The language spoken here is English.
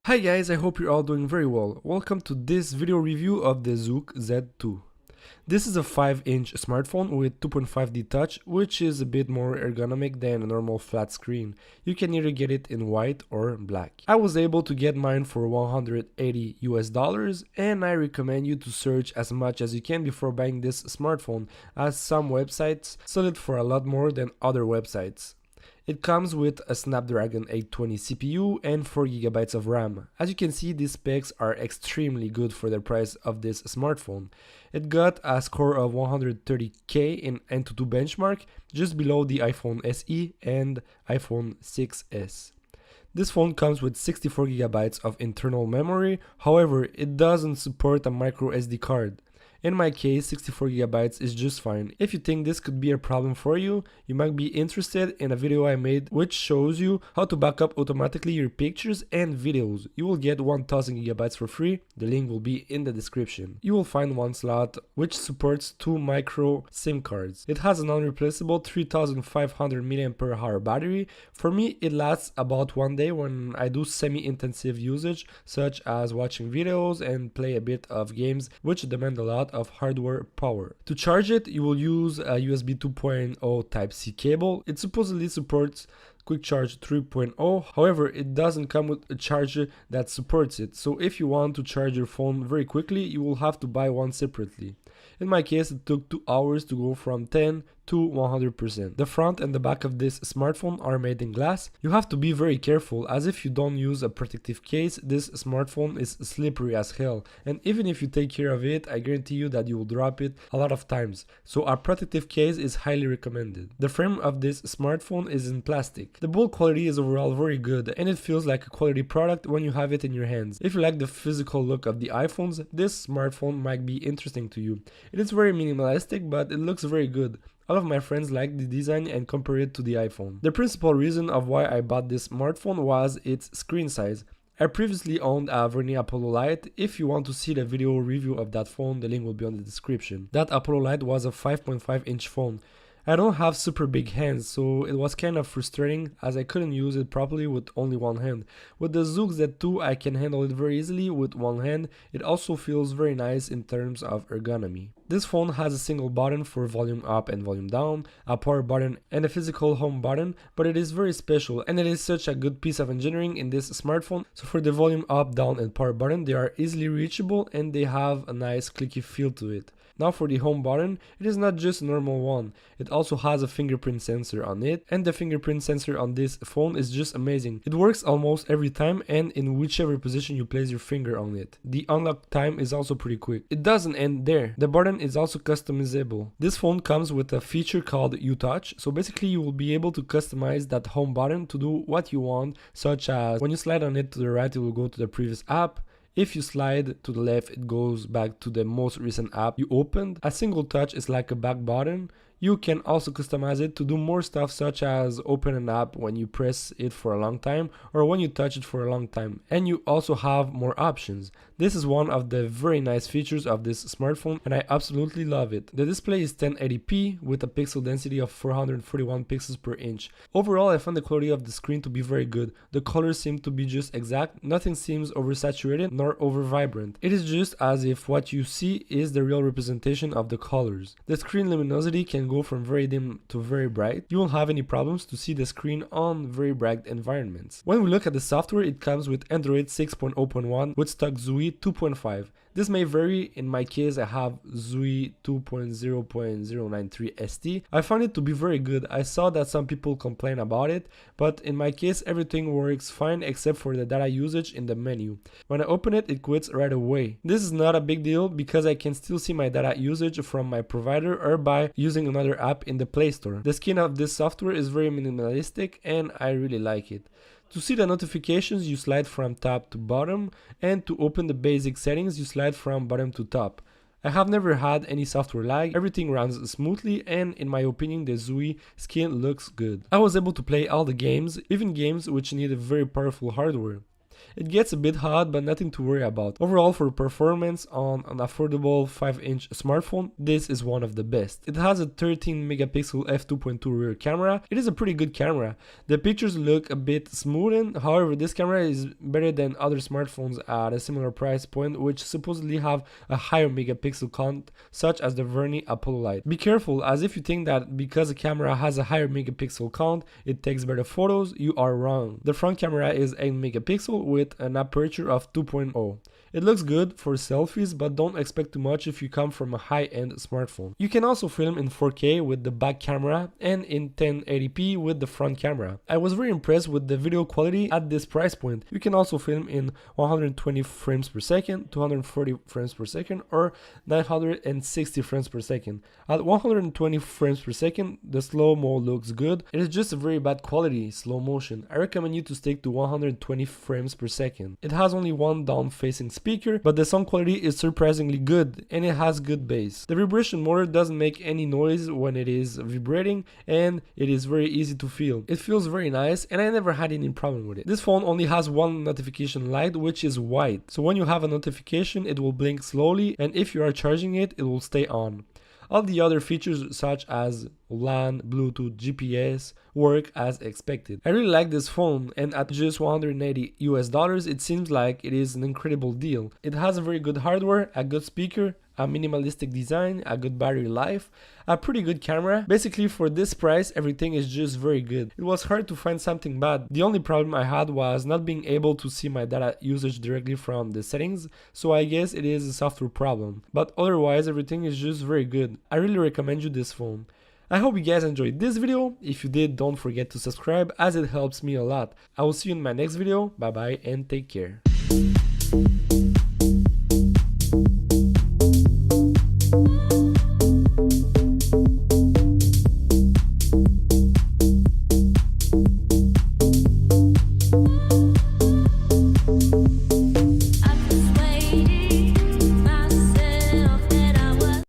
Hi guys, I hope you're all doing very well. Welcome to this video review of the Zook Z2. This is a 5-inch smartphone with 2.5D touch, which is a bit more ergonomic than a normal flat screen. You can either get it in white or black. I was able to get mine for $180 and I recommend you to search as much as you can before buying this smartphone, as some websites sell it for a lot more than other websites. It comes with a Snapdragon 820 CPU and 4GB of RAM. As you can see, these specs are extremely good for the price of this smartphone. It got a score of 130K in Antutu benchmark, just below the iPhone SE and iPhone 6s. This phone comes with 64GB of internal memory, however, it doesn't support a micro SD card. In my case, 64GB is just fine. If you think this could be a problem for you, you might be interested in a video I made which shows you how to back up automatically your pictures and videos. You will get 1000GB for free, the link will be in the description. You will find one slot which supports 2 micro SIM cards. It has an unreplaceable 3500 mAh battery. For me, it lasts about 1 day when I do semi-intensive usage, such as watching videos and play a bit of games which demand a lot of hardware power. To charge it, you will use a USB 2.0 Type-C cable. It supposedly supports Quick Charge 3.0, however, it doesn't come with a charger that supports it, so if you want to charge your phone very quickly, you will have to buy one separately. In my case, it took 2 hours to go from 10 to 100%. The front and the back of this smartphone are made in glass. You have to be very careful, as if you don't use a protective case, this smartphone is slippery as hell, and even if you take care of it, I guarantee you that you will drop it a lot of times, so a protective case is highly recommended. The frame of this smartphone is in plastic. The build quality is overall very good, and it feels like a quality product when you have it in your hands. If you like the physical look of the iPhones, this smartphone might be interesting to you. It is very minimalistic, but it looks very good. All of my friends like the design and compare it to the iPhone. The principal reason of why I bought this smartphone was its screen size. I previously owned a Verni Apollo Lite. If you want to see the video review of that phone, the link will be on the description. That Apollo Lite was a 5.5-inch phone. I don't have super big hands, so it was kind of frustrating as I couldn't use it properly with only one hand. With the Zook Z2, I can handle it very easily with one hand. It also feels very nice in terms of ergonomy. This phone has a single button for volume up and volume down, a power button and a physical home button, but it is very special and it is such a good piece of engineering in this smartphone. So for the volume up, down and power button, they are easily reachable and they have a nice clicky feel to it. Now for the home button, it is not just a normal one, it also has a fingerprint sensor on it, and the fingerprint sensor on this phone is just amazing. It works almost every time and in whichever position you place your finger on it. The unlock time is also pretty quick. It doesn't end there, the button is also customizable. This phone comes with a feature called U-Touch, so basically you will be able to customize that home button to do what you want, such as when you slide on it to the right, it will go to the previous app. If you slide to the left, it goes back to the most recent app you opened. A single touch is like a back button. You can also customize it to do more stuff, such as open an app when you press it for a long time or when you touch it for a long time. And you also have more options. This is one of the very nice features of this smartphone and I absolutely love it. The display is 1080p with a pixel density of 441 pixels per inch. Overall, I found the quality of the screen to be very good. The colors seem to be just exact, nothing seems oversaturated nor over vibrant. It is just as if what you see is the real representation of the colors. The screen luminosity can go from very dim to very bright. You won't have any problems to see the screen on very bright environments. When we look at the software, it comes with Android 6.0.1 with stock ZUI 2.5. This may vary. In my case, I have ZUI 2.0.093 ST. I found it to be very good. I saw that some people complain about it, but in my case, everything works fine except for the data usage in the menu. When I open it, it quits right away. This is not a big deal because I can still see my data usage from my provider or by using another app in the Play Store. The skin of this software is very minimalistic and I really like it. To see the notifications, you slide from top to bottom, and to open the basic settings, you slide from bottom to top. I have never had any software lag, everything runs smoothly, and in my opinion the ZUI skin looks good. I was able to play all the games, even games which need a very powerful hardware. It gets a bit hot, but nothing to worry about. Overall, for performance on an affordable 5-inch smartphone, this is one of the best. It has a 13 megapixel f2.2 rear camera. It is a pretty good camera. The pictures look a bit smoothened, however this camera is better than other smartphones at a similar price point which supposedly have a higher megapixel count, such as the Verni Apollo Light. Be careful, as if you think that because a camera has a higher megapixel count it takes better photos, you are wrong. The front camera is 8 megapixel with an aperture of 2.0. It looks good for selfies, but don't expect too much if you come from a high-end smartphone. You can also film in 4K with the back camera and in 1080p with the front camera. I was very impressed with the video quality at this price point. You can also film in 120 frames per second, 240 frames per second, or 960 frames per second. At 120 frames per second, the slow-mo looks good. It is just a very bad quality slow motion. I recommend you to stick to 120 frames per second. It has only one down-facing speaker, but the sound quality is surprisingly good and it has good bass. The vibration motor doesn't make any noise when it is vibrating and it is very easy to feel. It feels very nice and I never had any problem with it. This phone only has one notification light, which is white, so when you have a notification it will blink slowly, and if you are charging it, it will stay on. All the other features such as LAN, Bluetooth, GPS work as expected. I really like this phone, and at just $180 it seems like it is an incredible deal. It has a very good hardware, a good speaker, a minimalistic design, a good battery life, a pretty good camera. Basically for this price everything is just very good. It was hard to find something bad. The only problem I had was not being able to see my data usage directly from the settings, so I guess it is a software problem. But otherwise everything is just very good. I really recommend you this phone. I hope you guys enjoyed this video. If you did, don't forget to subscribe as it helps me a lot. I will see you in my next video. Bye bye and take care.